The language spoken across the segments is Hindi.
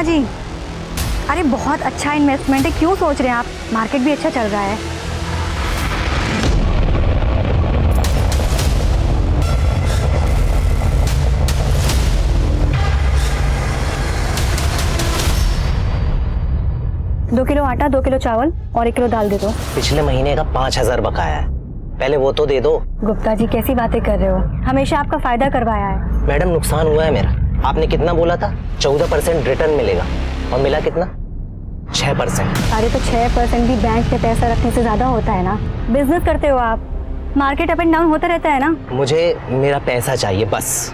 जी, अरे बहुत अच्छा इन्वेस्टमेंट है, क्यों सोच रहे हैं आप? मार्केट भी अच्छा चल रहा है। दो किलो आटा, 2 किलो चावल और 1 किलो दाल दे दो। पिछले महीने का 5,000 बकाया है, पहले वो तो दे दो। गुप्ता जी कैसी बातें कर रहे हो? हमेशा आपका फायदा करवाया है। मैडम नुकसान हुआ है मेरा। आपने कितना बोला था? 14% रिटर्न मिलेगा और मिला कितना? 6%। अरे तो 6% भी बैंक में पैसा रखने से ज्यादा होता है ना। बिजनेस करते हो आप, मार्केट अप एंड डाउन होता रहता है ना। मुझे मेरा पैसा चाहिए बस।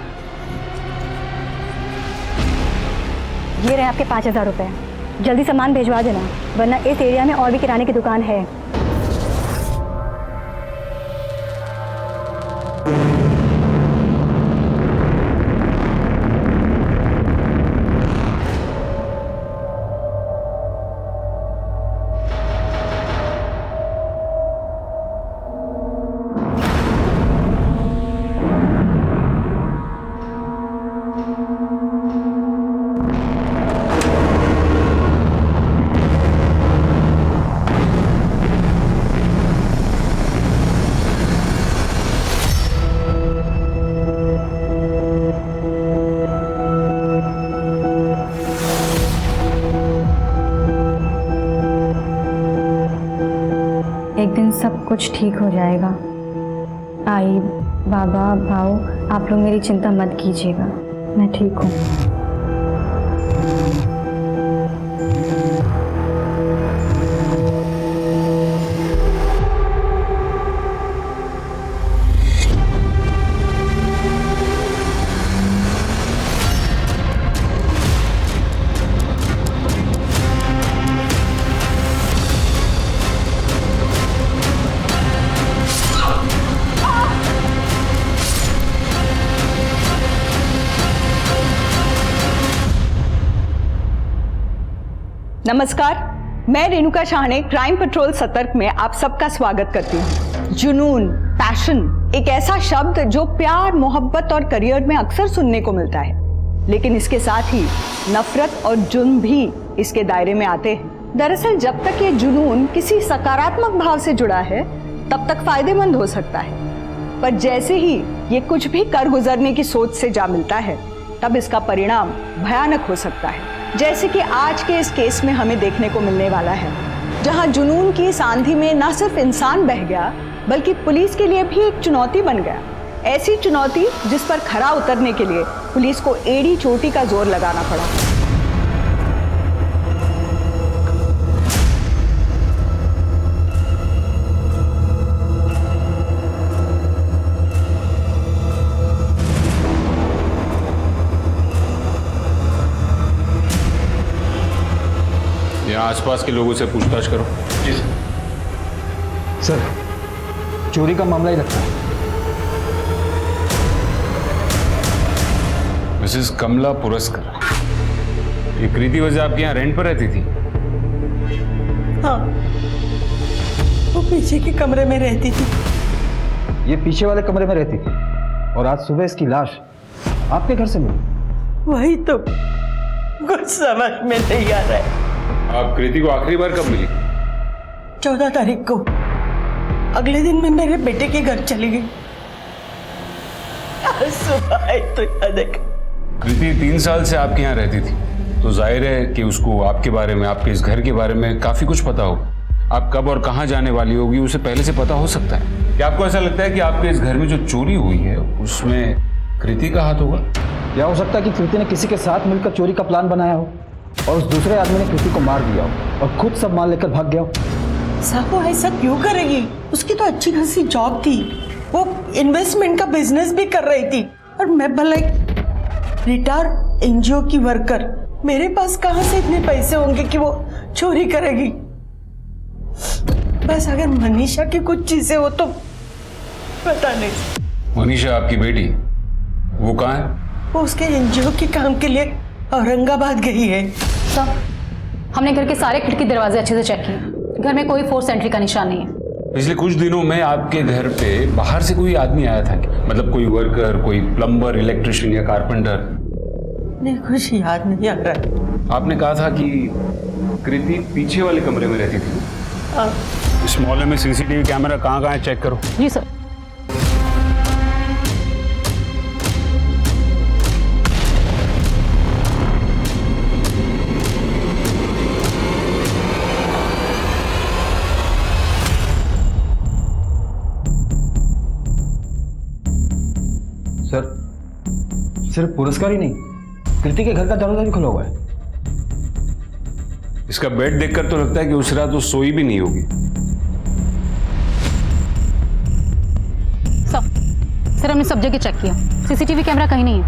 ये रहे आपके 5,000 रुपए, जल्दी सामान भिजवा देना, वरना इस एरिया में और भी किराने की दुकान है। एक दिन सब कुछ ठीक हो जाएगा। आई, बाबा, भाऊ, आप लोग मेरी चिंता मत कीजिएगा, मैं ठीक हूँ। नमस्कार, मैं रेणुका शाहने क्राइम पेट्रोल सतर्क में आप सबका स्वागत करती हूँ। जुनून, पैशन एक ऐसा शब्द जो प्यार, मोहब्बत और करियर में अक्सर सुनने को मिलता है, लेकिन इसके साथ ही नफरत और जुर्म भी इसके दायरे में आते हैं। दरअसल जब तक ये जुनून किसी सकारात्मक भाव से जुड़ा है तब तक फायदेमंद हो सकता है, पर जैसे ही ये कुछ भी कर गुजरने की सोच से जा मिलता है तब इसका परिणाम भयानक हो सकता है, जैसे कि आज के इस केस में हमें देखने को मिलने वाला है, जहां जुनून की इस आंधी में न सिर्फ इंसान बह गया बल्कि पुलिस के लिए भी एक चुनौती बन गया। ऐसी चुनौती जिस पर खरा उतरने के लिए पुलिस को एड़ी चोटी का जोर लगाना पड़ा। आसपास के लोगों से पूछताछ करो। जी सर, चोरी का मामला ही लगता है। मिसेस कमला पुरस्कर, ये कृति वजह आपके यहाँ रेंट पर रहती थी? हाँ, वो पीछे के कमरे में रहती थी। ये पीछे वाले कमरे में रहती थी और आज सुबह इसकी लाश आपके घर से मिली। वही तो कुछ समझ में नहीं आ रहा है। आप कृति को आखिरी बार कब मिली? 14 तारीख को। अगले दिन मैं मेरे बेटे के घर चली गई। आज सुबह आई तो याद है। कृति 3 साल से आपके यहाँ रहती थी, तो जाहिर है कि उसको आपके बारे में, आपके इस घर के बारे में काफी कुछ पता हो। आप कब और कहाँ जाने वाली होगी उसे पहले से पता हो सकता है। क्या आपको ऐसा लगता है कि आपके इस घर में जो चोरी हुई है उसमें कृति का हाथ होगा? क्या हो सकता है कि कृति ने किसी के साथ मिलकर चोरी का प्लान बनाया हो और उस दूसरे आदमी ने कृति को मार दिया हो और खुद सब माल लेकर भाग गया हो? साहब वो ऐसा क्यों करेगी? उसकी तो अच्छी खासी जॉब थी, वो इन्वेस्टमेंट का बिजनेस भी कर रही थी, और मैं भला एक रिटायर्ड एनजीओ की वर्कर, मेरे पास कहाँ से इतने पैसे होंगे कि वो चोरी करेगी? बस अगर मनीषा की कुछ चीजें हो तो पता नहीं। मनीषा आपकी बेटी, वो कहाँ है? वो उसके एनजीओ के काम के लिए औरंगाबाद गई है। सर, हमने घर के सारे खिड़की दरवाजे अच्छे से चेक किए, घर में कोई फोर्स एंट्री का निशान नहीं है। पिछले कुछ दिनों में आपके घर पे बाहर से कोई आदमी आया था क्या? मतलब कोई वर्कर, कोई प्लम्बर, इलेक्ट्रिशियन या कारपेंटर? नहीं, कुछ याद नहीं आ रहा है। आपने कहा था कि कृति पीछे वाले कमरे में रहती थी। इस मोहल्ले में सीसीटीवी कैमरा कहाँ कहाँ है, चेक करो। जी सर। सर, सिर्फ पुरस्कार ही नहीं, कृति के घर का दरवाजा भी खुला हुआ है। इसका बेड देखकर तो लगता है कि उस रात वो सोई भी नहीं होगी। सर हमने सब जगह चेक किया, सीसीटीवी कैमरा कहीं नहीं है।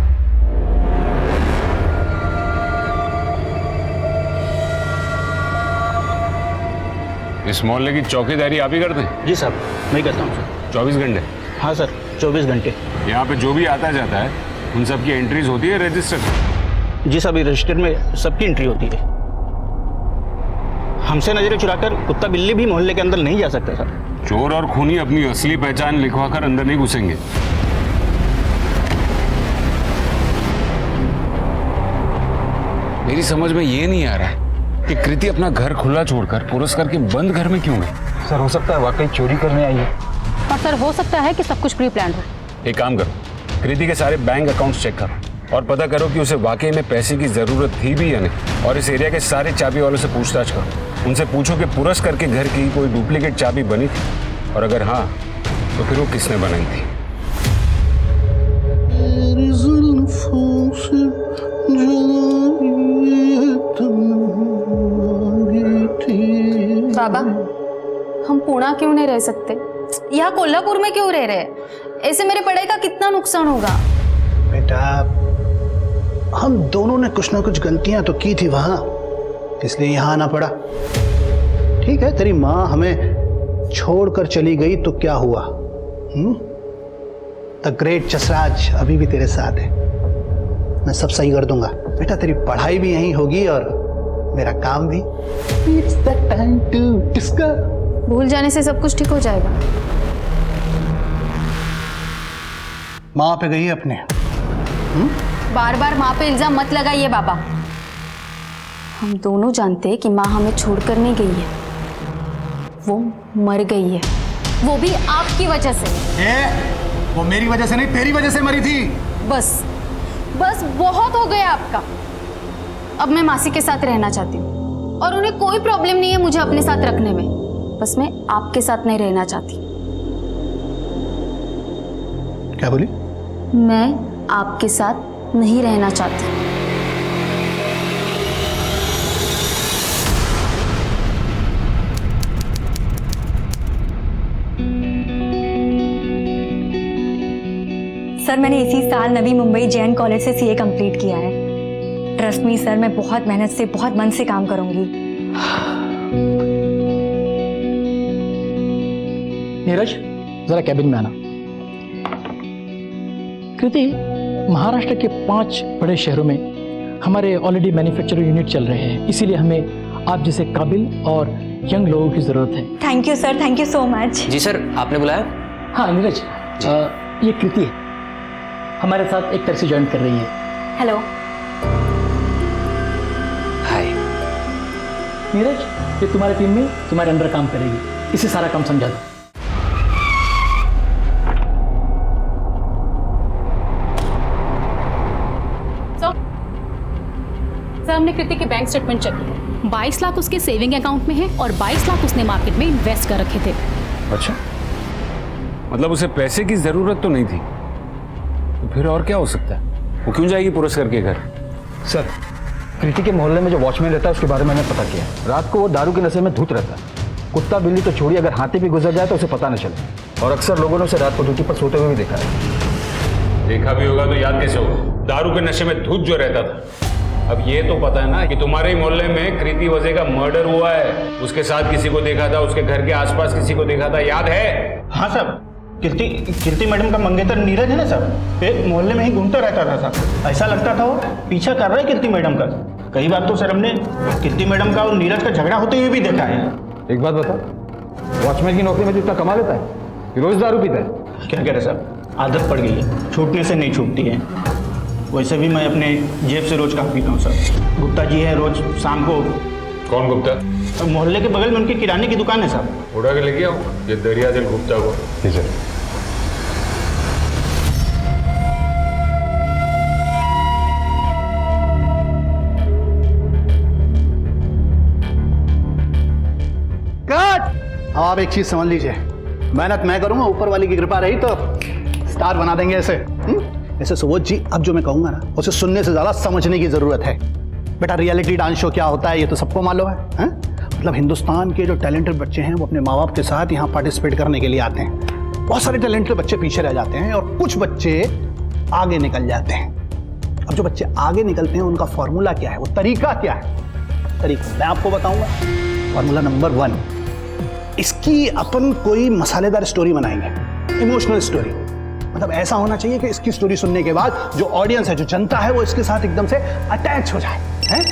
इस मोहल्ले की चौकीदारी आप ही करते हैं? जी साहब, मैं करता हूँ सर। 24 घंटे? हाँ सर, 24 घंटे। यहाँ पे जो भी आता जाता है उन सब की एंट्रीज होती है रजिस्टर? जी साहब, रजिस्टर में सबकी एंट्री होती है। हमसे नजरें चुराकर कुत्ता बिल्ली भी मोहल्ले के अंदर नहीं जा सकता सर। चोर और खूनी अपनी असली पहचान लिखवाकर अंदर नहीं घुसेंगे। मेरी समझ में ये नहीं आ रहा है कि कृति अपना घर खुला छोड़कर पुरस्कार के बंद घर में क्यों गई। सर, हो सकता है वाकई चोरी करने आई है। और सर हो सकता है कि सब कुछ प्री प्लान हो। एक काम करो, कृति के सारे बैंक अकाउंट्स चेक करो और पता करो कि उसे वाकई में पैसे की जरूरत थी भी या नहीं। और इस एरिया के सारे चाबी वालों से पूछताछ करो। उनसे पूछो कि पुरस्कार के घर की कोई डुप्लीकेट चाबी बनी थी, और अगर हाँ तो फिर वो किसने बनाई थी। बाबा, हम पुणे क्यों नहीं रह सकते? यहाँ कोल्हापुर में क्यों रह रहे? ऐसे मेरी पढ़ाई का कितना नुकसान होगा? बेटा, हम दोनों ने कुछ ना कुछ गलतियां तो की थी वहां, इसलिए यहां आना पड़ा। ठीक है, तेरी माँ हमें छोड़कर चली गई तो क्या हुआ? द ग्रेट जसराज अभी भी तेरे साथ है। मैं सब सही कर दूंगा बेटा। तेरी पढ़ाई भी यहीं होगी और मेरा काम भी। It's the time to discuss. भूल जाने से सब कुछ ठीक हो जाएगा। माँ पे गई है अपने। बार बार माँ पे इल्जाम मत लगाइए बाबा। हम दोनों जानते हैं कि माँ हमें छोड़कर नहीं गई है, वो मर गई है, वो भी आपकी वजह से। वो मेरी वजह से नहीं, तेरी वजह से मरी थी। बस बस बहुत हो गया आपका। अब मैं मासी के साथ रहना चाहती हूँ और उन्हें कोई प्रॉब्लम नहीं है मुझे अपने साथ रखने में। बस मैं आपके साथ नहीं रहना चाहती। क्या बोली? मैं आपके साथ नहीं रहना चाहती। सर, मैंने इसी साल नवी मुंबई जैन कॉलेज से सीए कंप्लीट किया है। ट्रस्ट मी सर, मैं बहुत मेहनत से, बहुत मन से काम करूंगी। नीरज, जरा कैबिन में आना। कृति, महाराष्ट्र के 5 बड़े शहरों में हमारे ऑलरेडी मैन्युफैक्चरिंग यूनिट चल रहे हैं, इसीलिए हमें आप जैसे काबिल और यंग लोगों की जरूरत है। Thank you sir, thank you so much. जी सर, आपने बुलाया? हाँ नीरज, ये कृति है, हमारे साथ एक तरह से ज्वाइन कर रही है। हेलो। हाय। नीरज, ये तुम्हारे टीम में तुम्हारे अंडर काम करेगी, इसे सारा काम समझा दो। सर हमने कृति के बैंक स्टेटमेंट चेक किया। 22 लाख उसके सेविंग अकाउंट में है और 22 लाख उसने मार्केट में इन्वेस्ट कर रखे थे। अच्छा, मतलब उसे पैसे की जरूरत तो नहीं थी, तो फिर और क्या हो सकता है? वो क्यों जाएगी पुरस्कार के घर? सर, कृति के मोहल्ले में जो वॉचमैन रहता है उसके बारे में मैंने पता किया। रात को वो दारू के नशे में धुत रहता है। कुत्ता बिल्ली तो छोड़िए, अगर हाथी भी गुजर जाए तो उसे पता न चले। और अक्सर लोगों ने उसे रात को ड्यूटी पर सोते हुए भी देखा है। देखा भी होगा तो याद कैसे होगा? दारू के नशे में धुत जो रहता था। अब ये तो पता है ना कि तुम्हारे ही मोहल्ले में कृति वजे का मर्डर हुआ है। उसके साथ किसी को देखा था, उसके घर के आसपास किसी को देखा था, याद है? हाँ साहब, कीर्ति मैडम का मंगेतर नीरज है ना साहब, एक मोहल्ले में ही घूमता रहता था साहब। ऐसा लगता था वो पीछा कर रहा है कीर्ति मैडम का। कई बार तो सर हमने कीर्ति मैडम का और नीरज का झगड़ा होते हुए भी देखा है। एक बात बता, वॉचमैन की नौकरी में तो इतना कमा लेता है कि रोज दारू पीता है? क्या कह रहे साहब, आदत पड़ गई है, छूटने से नहीं छूटती है। वैसे भी मैं अपने जेब से रोज कहाँ पीता हूँ सर। गुप्ता जी है, रोज शाम को। कौन गुप्ता? मोहल्ले के बगल में उनकी किराने की दुकान है साहब। उड़ा के लेके आओ ये दरिया दिल गुप्ता को। जी सर। कट। अब आप एक चीज समझ लीजिए, मेहनत मैं करूंगा, ऊपर वाली की कृपा रही तो स्टार बना देंगे ऐसे। ऐसे सुबोध जी, अब जो मैं कहूंगा ना उसे सुनने से ज्यादा समझने की जरूरत है। बेटा रियलिटी डांस शो क्या होता है ये तो सबको मालूम है? मतलब हिंदुस्तान के जो टैलेंटेड बच्चे हैं वो अपने माँ बाप के साथ यहाँ पार्टिसिपेट करने के लिए आते हैं। बहुत सारे टैलेंटेड बच्चे पीछे रह जाते हैं और कुछ बच्चे आगे निकल जाते हैं। अब जो बच्चे आगे निकलते हैं उनका फॉर्मूला क्या है, वो तरीका क्या है? तरीका मैं आपको बताऊंगा। फॉर्मूला नंबर 1, इसकी अपन कोई मसालेदार स्टोरी बनाएंगे, इमोशनल स्टोरी। मतलब ऐसा होना चाहिए कि इसकी स्टोरी सुनने के बाद जो ऑडियंस है, जो जनता है, वो इसके साथ एकदम से अटैच हो जाए। हैं?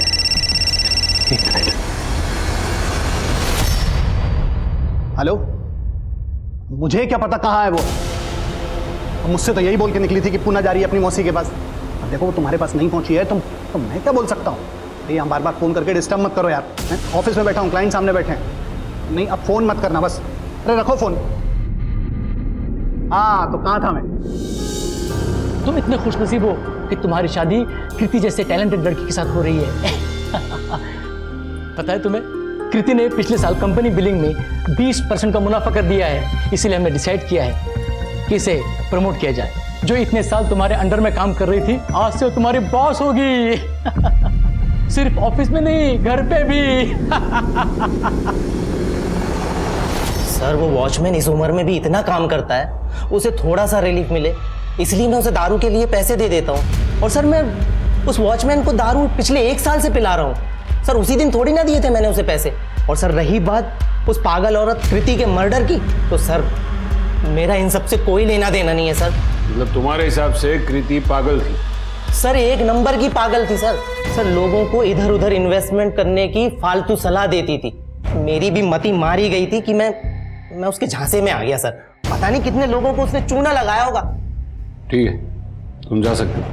हेलो, मुझे क्या पता कहाँ है वो? मुझसे तो यही बोल के निकली थी कि पुणे जा रही है अपनी मौसी के पास। अब देखो वो तुम्हारे पास नहीं पहुंची है तो मैं क्या बोल सकता हूँ? ये हम बार बार फोन करके डिस्टर्ब मत करो यार। ऑफिस में बैठा हूँ, क्लाइंट सामने बैठे हैं। नहीं अब फोन मत करना बस। अरे रखो फोन। हाँ तो कहाँ था मैं? तुम इतने खुशनसीब हो कि तुम्हारी शादी कृति जैसे टैलेंटेड लड़की के साथ हो रही है। पता है तुम्हें, कृति ने पिछले साल कंपनी बिलिंग में 20% का मुनाफा कर दिया है। इसीलिए हमने डिसाइड किया है कि इसे प्रमोट किया जाए। जो इतने साल तुम्हारे अंडर में काम कर रही थी, आज से वो तुम्हारी बॉस होगी। सिर्फ ऑफिस में नहीं, घर पे भी। सर वो वॉचमैन इस उम्र में भी इतना काम करता है, उसे थोड़ा सा रिलीफ मिले इसलिए मैं उसे दारू के लिए पैसे दे देता हूँ। और सर मैं उस वॉचमैन को दारू पिछले 1 साल से पिला रहा हूँ। सर उसी दिन थोड़ी ना दिए थे मैंने उसे पैसे। और सर रही बात उस पागल औरत कृति के मर्डर की, तो सर मेरा इन सब से कोई लेना देना नहीं है सर। मतलब तुम्हारे हिसाब से कृति पागल थी? सर 1 नंबर की पागल थी सर। सर लोगों को इधर उधर इन्वेस्टमेंट करने की फालतू सलाह देती थी। मेरी भी मति मारी गई थी कि मैं उसके झांसे में आ गया सर। पता नहीं कितने लोगों को उसने चूना लगाया होगा। ठीक है, तुम जा सकते हो।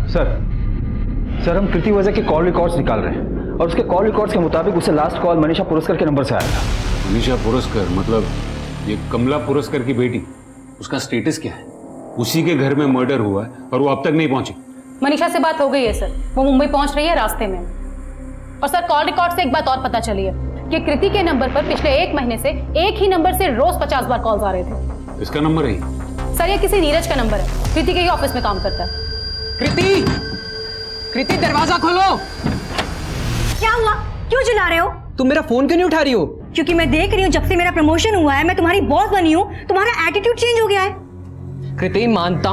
सर हम कृति वजह के कॉल रिकॉर्ड्स निकाल रहे हैं और उसके कॉल रिकॉर्ड्स के मुताबिक उसे लास्ट कॉल मनीषा पुरस्कर के नंबर से आया था। मनीषा पुरस्कर मतलब ये कमला पुरस्कर की बेटी, उसका स्टेटस क्या है? उसी के घर में मर्डर हुआ है और वो अब तक नहीं पहुंची। मनीषा से बात हो गई है सर, वो मुंबई पहुंच रही है रास्ते में। और सर कॉल रिकॉर्ड से एक बात और पता चली है कि कृति के नंबर पर पिछले 1 महीने से एक ही नंबर से रोज 50 बार कॉल्स आ रहे थे। इसका नंबर है सर ये किसी नीरज का नंबर है, कृति के ही ऑफिस में काम करता है। कृति दरवाजा खोलो। क्या हुआ? क्यों चिल्ला रहे हो? तुम मेरा फोन क्यों नहीं उठा रही हो? क्योंकि मैं देख रही हूँ जब से मेरा प्रमोशन हुआ है, मैं तुम्हारी बॉस बनी हूँ, तुम्हारा एटीट्यूड चेंज हो गया है। कृति मानता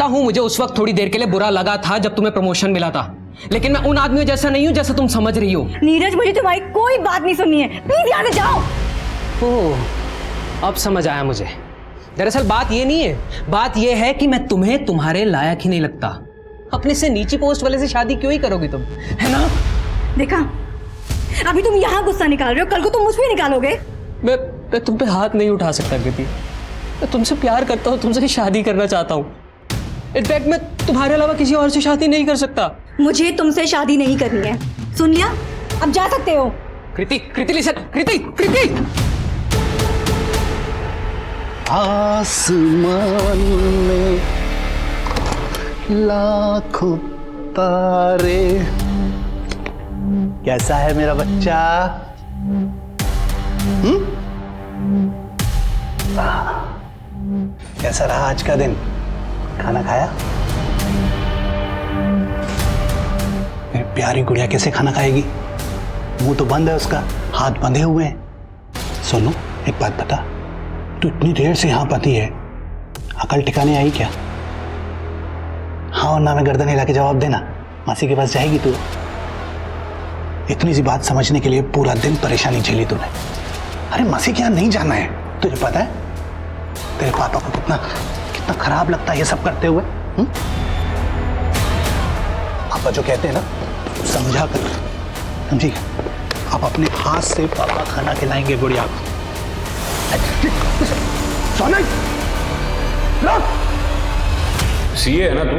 हूँ मुझे उस वक्त थोड़ी देर के लिए बुरा लगा था जब तुम्हें प्रमोशन मिला था, लेकिन मैं उन आदमियों जैसा नहीं हूँ जैसा तुम समझ रही हो। नीरज मुझे तुम्हारी कोई बात नहीं सुननी है, प्लीज यहाँ से जाओ। ओह अब समझ आया मुझे। दरअसल बात ये नहीं है, बात ये है कि मैं तुम्हें तुम्हारे लायक ही नहीं लगता। अपने से नीची पोस्ट वाले से शादी क्यों ही करोगी तुम, है ना? देखा, अभी तुम यहाँ गुस्सा निकाल रहे हो, कल को तुम मुझ पे निकालोगे। मैं तुम पे हाथ नहीं उठा सकता कृति। मैं तुमसे प्यार करता हूँ, तुमसे शादी करना चाहता हूँ। इनफैक्ट मैं तुम्हारे अलावा किसी और से शादी नहीं कर सकता। मुझे तुमसे शादी नहीं करनी है, सुन लिया? अब जा सकते हो। कृति लिसन, कृति। आसमान में लाखों तारे, कैसा है मेरा बच्चा? कैसा रहा आज का दिन? खाना खाया? मेरी प्यारी गुड़िया कैसे खाना खाएगी? मुंह तो बंद है उसका, हाथ बंधे हुए हैं। सोनू एक बात बता, तू इतनी देर से यहां बंधी है, अकल ठिकाने आई क्या? हाँ और ना में गर्दन हिला के जवाब देना। मासी के पास जाएगी तू? इतनी सी बात समझने के लिए पूरा दिन परेशानी झेली तूने। अरे मासी के यहाँ नहीं जाना है, तुझे पता है तेरे पापा को कितना खराब लगता है ये सब करते हुए। पापा जो कहते हैं ना समझा कर, समझी? आप अपने हाथ से पापा खाना खिलाएंगे गुड़िया को। सोना सीए है ना तू?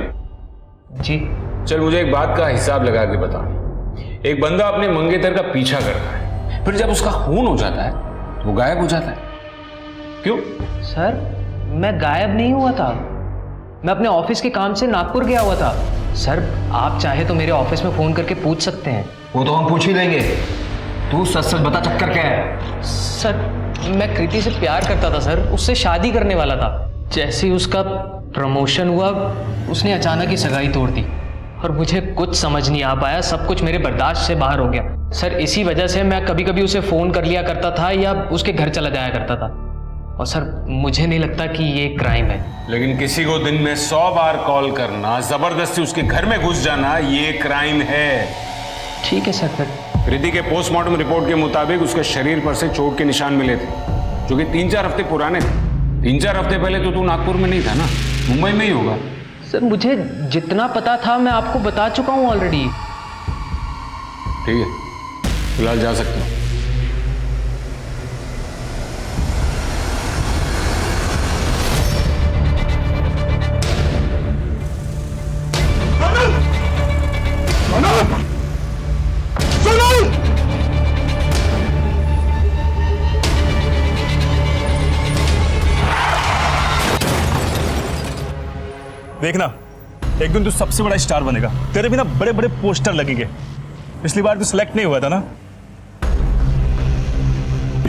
जी। चल मुझे एक बात का हिसाब लगा के बता। एक बंदा अपने मंगेतर का पीछा करता है, फिर जब उसका खून हो जाता है तो वो गायब हो जाता है, क्यों? सर मैं गायब नहीं हुआ था, मैं अपने ऑफिस के काम से नागपुर गया हुआ था। सर आप चाहे तो मेरे ऑफिस में फोन करके पूछ सकते हैं। वो तो हम पूछ ही लेंगे, तू सच सच बता चक्कर क्या है? सर मैं कृति से प्यार करता था सर, उससे शादी करने वाला था। जैसे ही उसका प्रमोशन हुआ उसने अचानक ही सगाई तोड़ दी और मुझे कुछ समझ नहीं आ पाया, सब कुछ मेरे बर्दाश्त से बाहर हो गया। सर इसी वजह से मैं कभी कभी उसे फ़ोन कर लिया करता था या उसके घर चला जाया करता था। और सर मुझे नहीं लगता कि ये क्राइम है। लेकिन किसी को दिन में 100 बार कॉल करना, जबरदस्ती उसके घर में घुस जाना, ये क्राइम है। ठीक है सर। फिर कृति के पोस्टमार्टम रिपोर्ट के मुताबिक उसके शरीर पर से चोट के निशान मिले थे, जो कि 3-4 हफ्ते पुराने थे। 3-4 हफ्ते पहले तो तू नागपुर में नहीं था ना, मुंबई में ही होगा। सर मुझे जितना पता था मैं आपको बता चुका हूँ ऑलरेडी। ठीक है, फिलहाल जा सकते हो। देखना एक दिन तू सबसे बड़ा स्टार बनेगा, तेरे भी ना बड़े बड़े पोस्टर लगेंगे। पिछली बार तू सिलेक्ट नहीं हुआ था ना,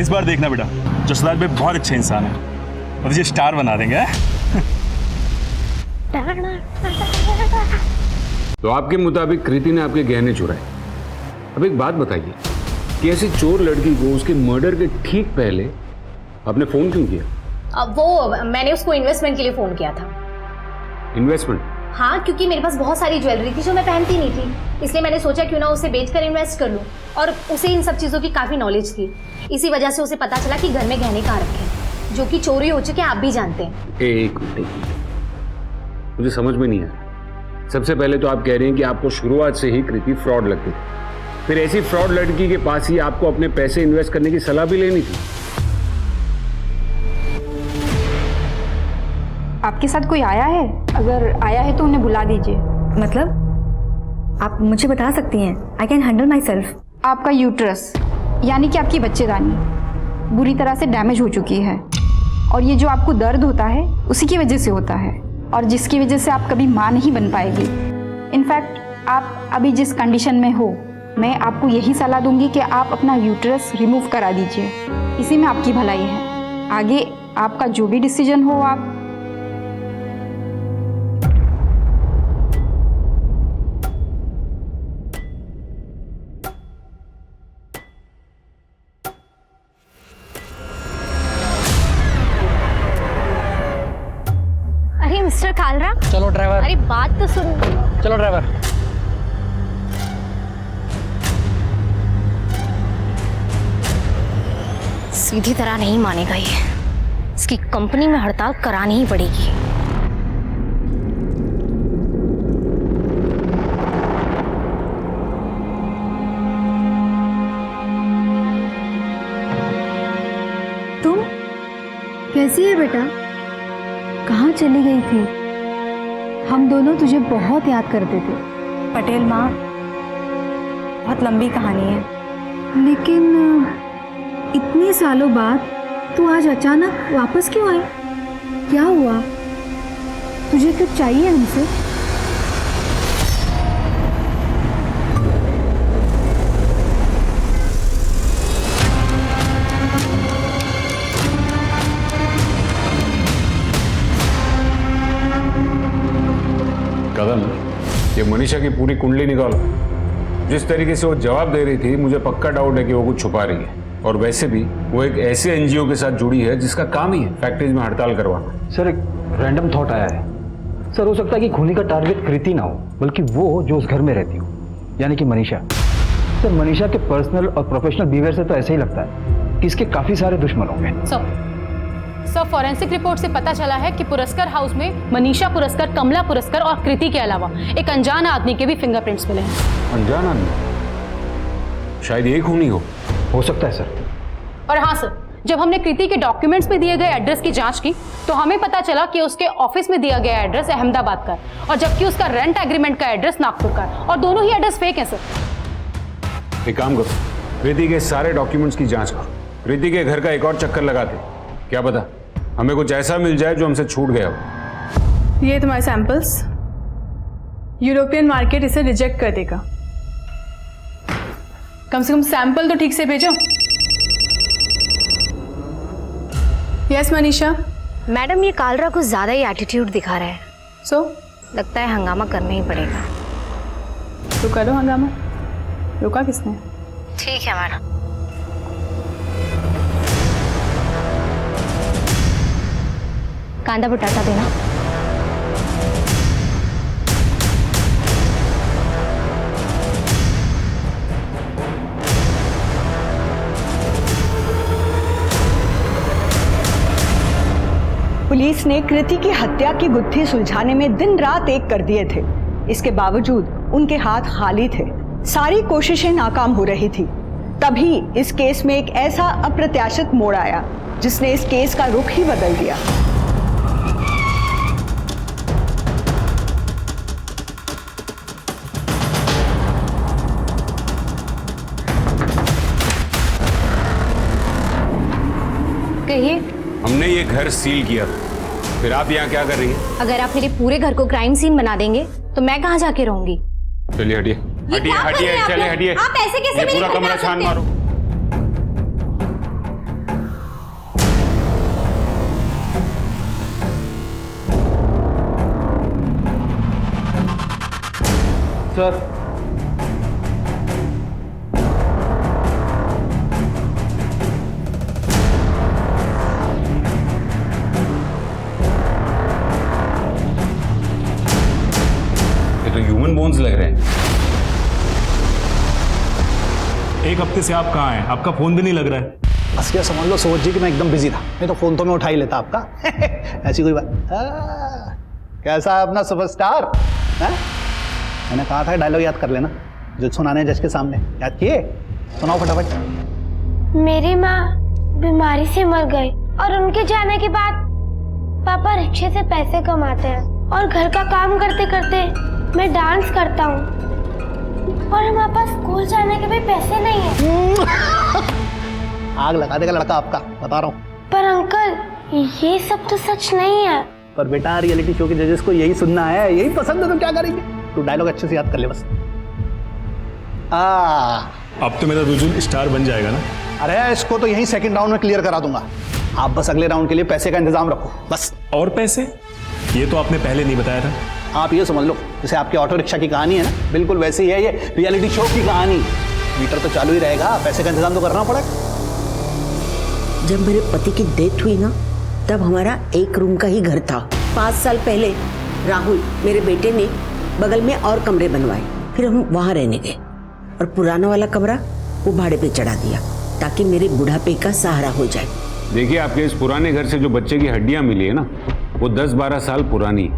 इस बार देखना बेटा, जसराज भाई बहुत अच्छे इंसान है और तुझे स्टार बना देंगे। तो आपके मुताबिक कृति ने आपके गहने चुराए। अब एक बात बताइए कि ऐसी चोर लड़की को उसके मर्डर के ठीक पहले आपने फोन क्यों किया? अब वो मैंने उसको इन्वेस्टमेंट के लिए फोन किया था। इन्वेस्टमेंट? हाँ, क्योंकि मेरे पास बहुत सारी ज्वेलरी थी जो मैं पहनती नहीं थी, इसलिए मैंने सोचा क्यों ना उसे बेचकर इन्वेस्ट कर लूं। और उसे इन सब चीज़ों की काफ़ी नॉलेज थी, इसी वजह से उसे पता चला कि घर में गहने कहाँ रखे हैं, जो कि चोरी हो चुके हैं, आप भी जानते हैं। एक मिनट, मुझे समझ में नहीं आया। सबसे पहले तो आप कह रहे हैं कि आपको शुरुआत से ही कृति फ्रॉड लगती थी, फिर ऐसी फ्रॉड लड़की के पास ही आपको अपने पैसे इन्वेस्ट करने की सलाह भी लेनी थी। आपके साथ कोई आया है? अगर आया है तो उन्हें बुला दीजिए। मतलब आप मुझे बता सकती हैं? I can handle my self. आपका यूट्रस यानी कि आपकी बच्चेदानी बुरी तरह से डैमेज हो चुकी है और ये जो आपको दर्द होता है उसी की वजह से होता है और जिसकी वजह से आप कभी माँ नहीं बन पाएगी। इनफैक्ट आप अभी जिस कंडीशन में हो, मैं आपको यही सलाह दूंगी कि आप अपना यूट्रस रिमूव करा दीजिए, इसी में आपकी भलाई है। आगे आपका जो भी डिसीजन हो आप। मिस्टर कालरा, चलो ड्राइवर। अरे बात तो सुन। चलो ड्राइवर। सीधी तरह नहीं मानेगा ये, इसकी कंपनी में हड़ताल करानी ही पड़ेगी। तुम कैसी है बेटा? कहाँ चली गई थी? हम दोनों तुझे बहुत याद करते थे। पटेल माँ, बहुत लंबी कहानी है, लेकिन इतने सालों बाद तू आज अचानक वापस क्यों आई? क्या हुआ? तुझे कुछ चाहिए हमसे? कदम, ये मनीषा की पूरी कुंडली निकालो। जिस तरीके से वो जवाब दे रही थी, मुझे पक्का डाउट है कि वो कुछ छुपा रही है। और वैसे भी वो एक ऐसे एनजीओ के साथ जुड़ी है जिसका काम ही है फैक्ट्रीज में हड़ताल करवाना। सर एक रैंडम थॉट आया है। सर हो सकता है कि खूनी का टारगेट कृति ना हो, बल्कि वो जो उस घर में रहती हो, यानी कि मनीषा। सर मनीषा के पर्सनल और प्रोफेशनल बिहेवियर से तो ऐसे ही लगता है कि इसके काफी सारे दुश्मन होंगे। सर फॉरेंसिक रिपोर्ट से पता चला है कि पुरस्कार हाउस में मनीषा पुरस्कार, कमला पुरस्कार और कृति के अलावा एक अनजान आदमी के भी फिंगरप्रिंट्स मिले हैं। अनजान आदमी? शायद ये खूनी हो सकता है सर। और हाँ सर, जब हमने कृति के डॉक्यूमेंट्स में दिए गए एड्रेस की जांच की तो हमें पता चला कि उसके ऑफिस में दिया गया एड्रेस अहमदाबाद का और जबकि उसका रेंट एग्रीमेंट का एड्रेस नागपुर का और दोनों ही एड्रेस फेक है सर। एक काम करो, कृति के सारे डॉक्यूमेंट्स की जांच करो, कृति के घर का एक और चक्कर लगाते, क्या पता हमें कुछ ऐसा मिल जाए जो हमसे छूट गया हो। ये तुम्हारे सैंपल्स, यूरोपियन मार्केट इसे रिजेक्ट कर देगा। कम से कम सैंपल तो ठीक से भेजो। यस मनीषा। मैडम, ये कालरा कुछ ज़्यादा ही एटीट्यूड दिखा रहा है। सो लगता है हंगामा करना ही पड़ेगा। तो करो हंगामा, रोका किसने? ठीक है मैडम। कांदा बटाटा देना। पुलिस ने कृति की हत्या की गुत्थी सुलझाने में दिन रात एक कर दिए थे। इसके बावजूद उनके हाथ खाली थे, सारी कोशिशें नाकाम हो रही थी। तभी इस केस में एक ऐसा अप्रत्याशित मोड़ आया जिसने इस केस का रुख ही बदल दिया। कहिए। हमने ये घर सील किया, फिर आप यहाँ क्या कर रही हैं? अगर आप मेरे पूरे घर को क्राइम सीन बना देंगे तो मैं कहाँ जाके रहूंगी? चलिए हटिए हटिए हटिए, चले हटिए। आप ऐसे कैसे ये मेरे पूरा घर में कमरा आ छान सकते हैं? मारो। सर ये तो ह्यूमन बोन्स लग रहे हैं। एक हफ्ते से आप कहाँ हैं? आपका फोन भी नहीं लग रहा है। बस क्या समझ लो सोच जी कि मैं एकदम बिजी था, नहीं तो फोन तो मैं उठा ही लेता आपका। ऐसी कोई बात। कैसा है अपना सुपरस्टार? मैंने कहा था डायलॉग याद कर लेना जो सुनाने हैं जज के सामने। याद किए? सुनाओ फटाफट। मेरी माँ बीमारी से मर गई और उनके जाने के बाद पापा रिक्शे से पैसे कमाते हैं और घर का काम करते करते मैं डांस करता हूँ और हमारे पास स्कूल जाने के भी पैसे नहीं है। आग लगा देगा लड़का आपका, बता रहा हूँ। पर अंकल, ये सब तो सच नहीं है। पर बेटा रियलिटी शो के जजेस को यही सुनना है, यही पसंद है, तो क्या करेंगे? तू डायलॉग अच्छे से याद कर ले बस। अब तो मेरा रुजुल स्टार बन जाएगा ना? अरे इसको तो यही सेकंड राउंड में क्लियर करा दूंगा। आप बस अगले राउंड के लिए पैसे का इंतजाम रखो बस। और पैसे? ये तो आपने पहले नहीं बताया था। आप ये समझ लो जैसे आपके ऑटो रिक्शा की कहानी है ना, बिल्कुल वैसी है ये रियलिटी शो की कहानी। मीटर तो चालू ही रहेगा, पैसे का इंतजाम तो करना पड़ेगा। जब मेरे पति की डेथ हुई ना, तब हमारा एक रूम का ही घर था। 5 साल पहले राहुल मेरे बेटे ने बगल में और कमरे बनवाए, फिर हम वहाँ रहने गए और पुराना वाला कमरा वो भाड़े पे चढ़ा दिया ताकि मेरे बुढ़ापे का सहारा हो जाए। देखिए, आपके इस पुराने घर से जो बच्चे की हड्डियां मिली है ना, वो 10-12 साल पुरानी,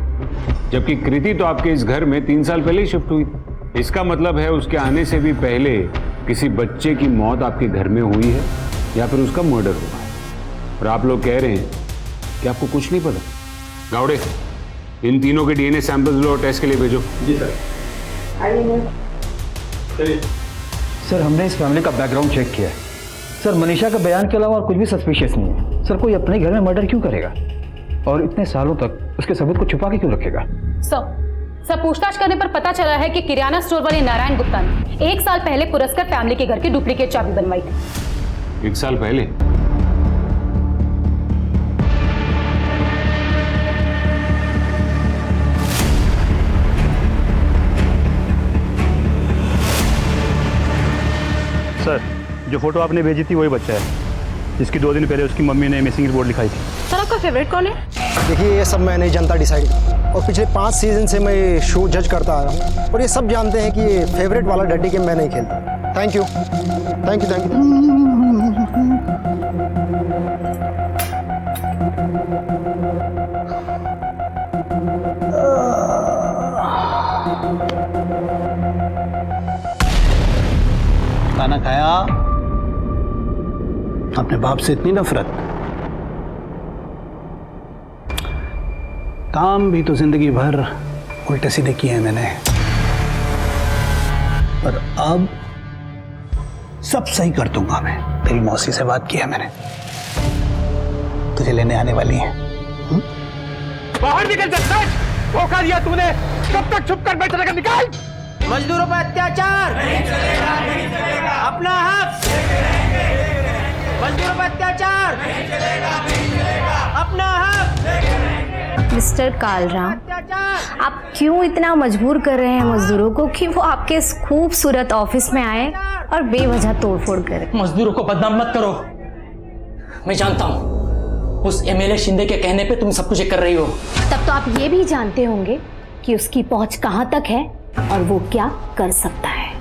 जबकि कृति तो आपके इस घर में 3 साल पहले ही शिफ्ट हुई थी। इसका मतलब है उसके आने से भी पहले किसी बच्चे की मौत आपके घर में हुई है या फिर उसका मर्डर हुआ है। और आप लोग कह रहे हैं कि आपको कुछ नहीं पता। गावड़े, इन तीनों के डीएनए सैंपल्स लो, टेस्ट के लिए भेजो। जी सर। सर हमने इस फैमिली का बैकग्राउंड चेक किया है। सर मनीषा का बयान के अलावा और कुछ भी सस्पिशियस नहीं है। सर कोई अपने घर में मर्डर क्यों करेगा और इतने सालों तक उसके सबूत को छुपा के क्यों रखेगा? सर पूछताछ करने पर पता चला है कि किराना स्टोर वाले नारायण गुप्ता ने 1 साल पहले पुरस्कार फैमिली के घर की डुप्लीकेट चाबी बनवाई थी। 1 साल पहले? सर, जो फोटो आपने भेजी थी वही बच्चा है जिसकी 2 दिन पहले उसकी मम्मी ने मिसिंग रिपोर्ट लिखाई थी। सर आपका फेवरेट कौन है? देखिए, ये सब मैं नहीं जानता डिसाइड, और पिछले 5 सीजन से मैं ये शो जज करता आ रहा हूँ और ये सब जानते हैं कि ये फेवरेट वाला डर्टी गेम मैं नहीं खेलता। Thank you thank you thank you. खाना खाया? अपने बाप से इतनी नफरत। काम भी तो जिंदगी भर उल्टे सीधे किए हैं मैंने, पर अब सब सही कर दूंगा मैं। तेरी मौसी से बात की है मैंने, तुझे लेने आने वाली है। बाहर निकल सकता है। धोखा दिया तूने, कब तक छुप कर बैठे रहेगा? निकाल। मजदूरों पर अत्याचार नहीं चलेगा, नहीं चलेगा। अपना हक मजदूरों पर अत्याचार नहीं चलेगा, नहीं चलेगा। अपना हक। मिस्टर कालराम, आप क्यों इतना मजबूर कर रहे हैं मजदूरों को कि वो आपके इस खूबसूरत ऑफिस में आए और बेवजह तोड़फोड़ करें? मजदूरों को बदनाम मत करो। मैं जानता हूँ उस एमएलए शिंदे के कहने पे तुम सब कुछ कर रही हो। तब तो आप ये भी जानते होंगे कि उसकी पहुंच कहां तक है और वो क्या कर सकता है।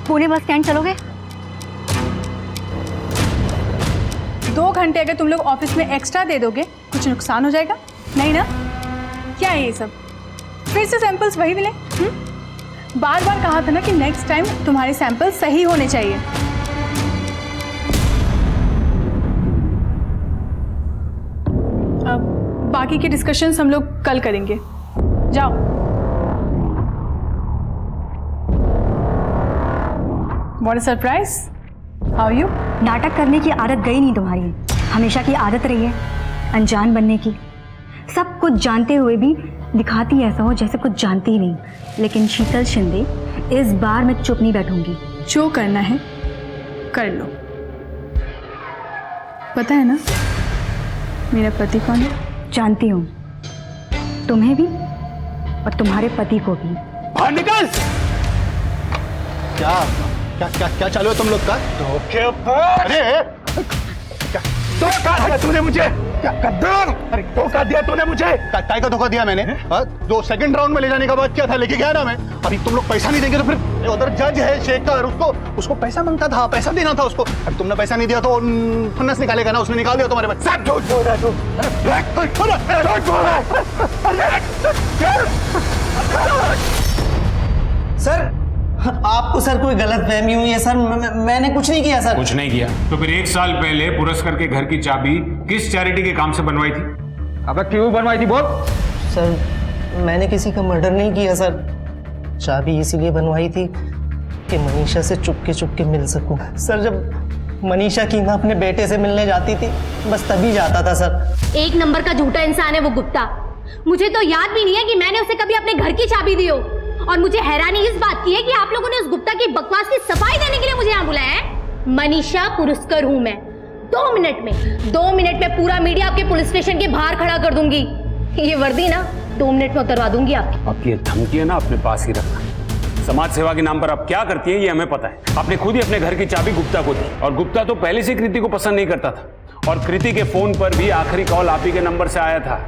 पुणे बस स्टैंड चलोगे? 2 घंटे अगर तुम लोग ऑफिस में एक्स्ट्रा दे दोगे कुछ नुकसान हो जाएगा? नहीं ना? क्या है ये सब? फिर से सैंपल्स वही मिले? बार बार कहा था ना कि नेक्स्ट टाइम तुम्हारे सैंपल सही होने चाहिए। अब बाकी के डिस्कशंस हम लोग कल करेंगे। जाओ। What a surprise! How are you? नाटक करने की आदत गई नहीं तुम्हारी, हमेशा की आदत रही है अनजान बनने की। सब कुछ जानते हुए भी दिखाती ऐसा हो जैसे कुछ जानती ही नहीं। लेकिन शीतल शिंदे, इस बार मैं चुप नहीं बैठूंगी। जो करना है कर लो। पता है ना मेरा पति कौन है? जानती हूँ, तुम्हें भी और तुम्हारे पति को भी। बाहर निकल। क्या क्या क्या क्या चालू है तुम लोग का? अरे धोखा दिया तूने मुझे, गद्दार! अरे धोखा दिया तूने मुझे। काय का धोखा दिया मैंने? जो सेकंड राउंड में ले जाने का बात किया था, लेके गया ना मैं। अभी तुम लोग पैसा नहीं देंगे तो फिर उधर जज है शेखर, उसको पैसा मांगता था, पैसा देना था उसको। अभी तुमने पैसा नहीं दिया तो फन्नस निकालेगा ना, उसने निकाल दिया तुम्हारे पास। सब झूठ बोल रहा है तू। सर आपको सर कोई गलत फहमी हुई है सर। मैंने कुछ नहीं किया सर। कुछ नहीं किया तो फिर 1 साल पहले पुरस्कार के घर की चाबी किस चैरिटी के काम से बनवाई थी? अब क्यों बनवाई थी बोल? सर मैंने किसी का मर्डर नहीं किया सर। चाबी इसीलिए बनवाई थी कि मनीषा से चुपके मिल सकूं। सर जब मनीषा की मां अपने बेटे से मिलने जाती थी बस तभी जाता था सर। 1 नंबर का झूठा इंसान है वो गुप्ता। मुझे तो याद भी नहीं है कि मैंने उसे कभी अपने घर की चाबी दी हो। और मुझे हैरानी इस बात की है कि आप लोगों ने उस गुप्ता की बकवास की सफाई देने के लिए मुझे यहाँ बुलाया है। मनीषा पुरस्कार हूं मैं। 2 मिनट में पूरा मीडिया आपके पुलिस स्टेशन के बाहर खड़ा कर दूंगी। ये वर्दी ना 2 मिनट में उतरवा दूंगी आपकी। आपकी ये धमकी है ना अपने पास ही रखना। समाज सेवा के नाम पर आप क्या करती है ये हमें पता है। आपने खुद ही अपने घर की चाबी गुप्ता को दी और गुप्ता तो पहले से कृति को पसंद नहीं करता था। और कृति के फोन पर भी आखिरी कॉल आप ही के नंबर से आया था।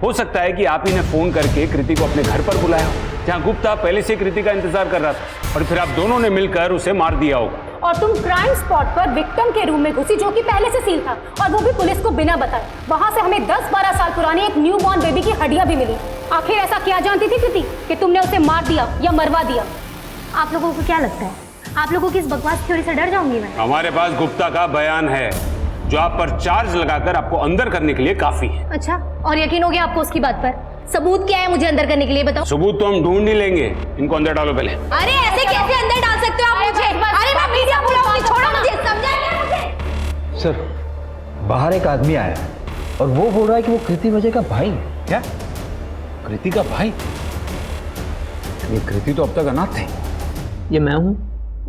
हो सकता है कि आप ही ने फोन करके कृति को अपने घर पर बुलाया हो, जहां गुप्ता पहले से कृति का इंतजार कर रहा था और फिर आप दोनों ने मिलकर उसे मार दिया होगा। और तुम क्राइम स्पॉट पर विक्टिम के रूम में घुसी जो कि पहले से सील था और वो भी पुलिस को बिना बताए। वहां से हमें 10-12 साल पुरानी एक न्यू बॉर्न बेबी की हड्डियां भी मिली। आखिर ऐसा क्या जानती थी कृति कि तुमने उसे मार दिया या मरवा दिया? आप लोगों को क्या लगता है? आप लोगों की इस बकवास थ्योरी से डर जाऊंगी मैं? हमारे पास गुप्ता का बयान है जो आप पर चार्ज लगाकर आपको अंदर करने के लिए काफी है। अच्छा, और यकीन हो गया आपको उसकी बात पर? सबूत क्या है मुझे अंदर करने के लिए बताओ। सबूत तो हम ढूंढ ही लेंगे, इनको अंदर डालो पहले। अरे ऐसे कैसे अंदर डाल सकते हो आप मुझे? अरे मैं मीडिया बुलाऊंगी, छोड़ो मुझे, समझाइए मुझे। सर बाहर एक आदमी आया है और वो बोल रहा है कि वो कृति वजह का भाई है। क्या? कृति का भाई? ये कृति तो अब तक अनाथ थे। ये मैं हूँ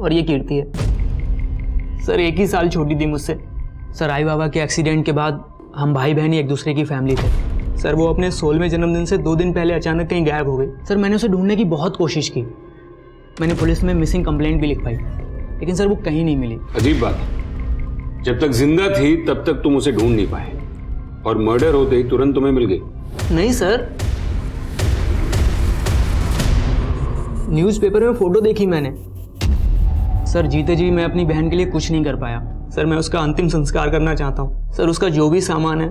और ये कीर्ति है। सर 1 ही साल छोटी थी मुझसे। सर आई बाबा के एक्सीडेंट के बाद हम भाई बहन ही एक दूसरे की फैमिली थे। सर वो अपने 16वें जन्मदिन से 2 दिन पहले अचानक कहीं गायब हो गई। सर मैंने उसे ढूंढने की बहुत कोशिश की। मैंने पुलिस में मिसिंग कंप्लेंट भी लिख पाई, लेकिन सर वो कहीं नहीं मिली। अजीब बात है, जब तक जिंदा थी तब तक तुम उसे ढूंढ नहीं पाए और मर्डर होते ही तुरंत तुम्हें मिल गई। नहीं सर, न्यूज़पेपर में फोटो देखी मैंने। सर जीते जी मैं अपनी बहन के लिए कुछ नहीं कर पाया। सर मैं उसका अंतिम संस्कार करना चाहता हूँ। सर उसका जो भी सामान है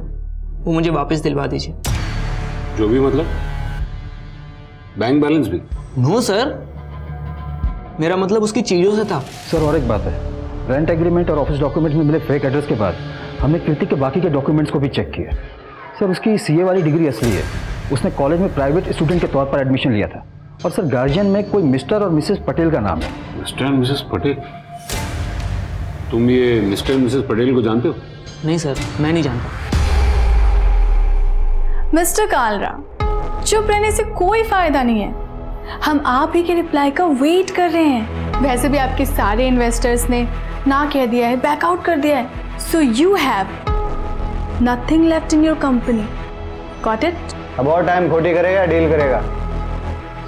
वो मुझे वापस दिलवा दीजिए। जो भी मतलब? बैंक बैलेंस भी? नो सर, मेरा मतलब उसकी चीजों से था। सर और एक बात है, रेंट एग्रीमेंट और ऑफिस डॉक्यूमेंट में मिले फेक एड्रेस के बाद हमने कृति के बाकी के डॉक्यूमेंट्स को भी चेक किया। सर उसकी सीए वाली डिग्री असली है, उसने कॉलेज में प्राइवेट स्टूडेंट के तौर पर एडमिशन लिया था। और सर गार्जियन में कोई मिस्टर और मिसेस पटेल का नाम है। मिस्टर और मिसेस पटेल? तुम ये मिस्टर और मिसेस पटेल को जानते हो? नहीं सर, मैं नहीं जानता। मिस्टर कालरा, चुप रहने से कोई फायदा नहीं है, हम आप ही के रिप्लाई का वेट कर रहे हैं। वैसे भी आपके सारे इन्वेस्टर्स ने ना कह दिया है, बैकआउट कर दिया है, so you have nothing left in your company. Got it? अब और टाइम खोटी करेगा डील करेगा,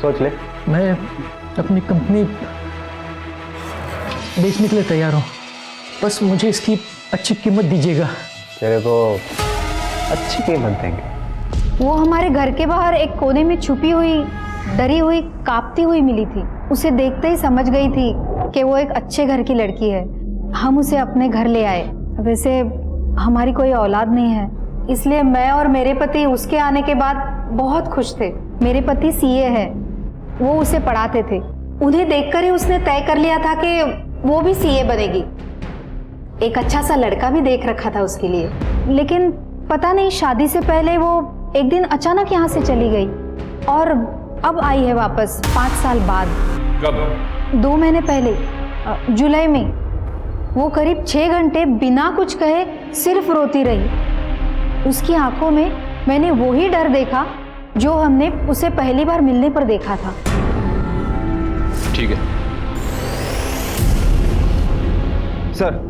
सोच ले। मैं अपनी कंपनी बेचने के लिए तैयार हूँ, बस मुझे इसकी अच्छी कीमत दीजिएगा। तेरे को अच्छी कीमत देंगे। वो हमारे घर के बाहर एक कोने में छुपी हुई, डरी हुई, कांपती हुई मिली थी। उसे देखते ही समझ गई थी कि वो एक अच्छे घर की लड़की है। हम उसे अपने घर ले आए। वैसे हमारी कोई औलाद नहीं है, इसलिए मैं और मेरे पति उसके आने के बाद बहुत खुश थे। मेरे पति सीए है, वो उसे पढ़ाते थे। उन्हें देखकर ही उसने तय कर लिया था कि वो भी सीए बनेगी। एक अच्छा सा लड़का भी देख रखा था उसके लिए, लेकिन पता नहीं शादी से पहले वो एक दिन अचानक यहाँ से चली गई और अब आई है वापस 5 साल बाद। कब? 2 महीने पहले, जुलाई में। वो करीब 6 घंटे बिना कुछ कहे सिर्फ रोती रही। उसकी आंखों में मैंने वही डर देखा जो हमने उसे पहली बार मिलने पर देखा था। ठीक है सर,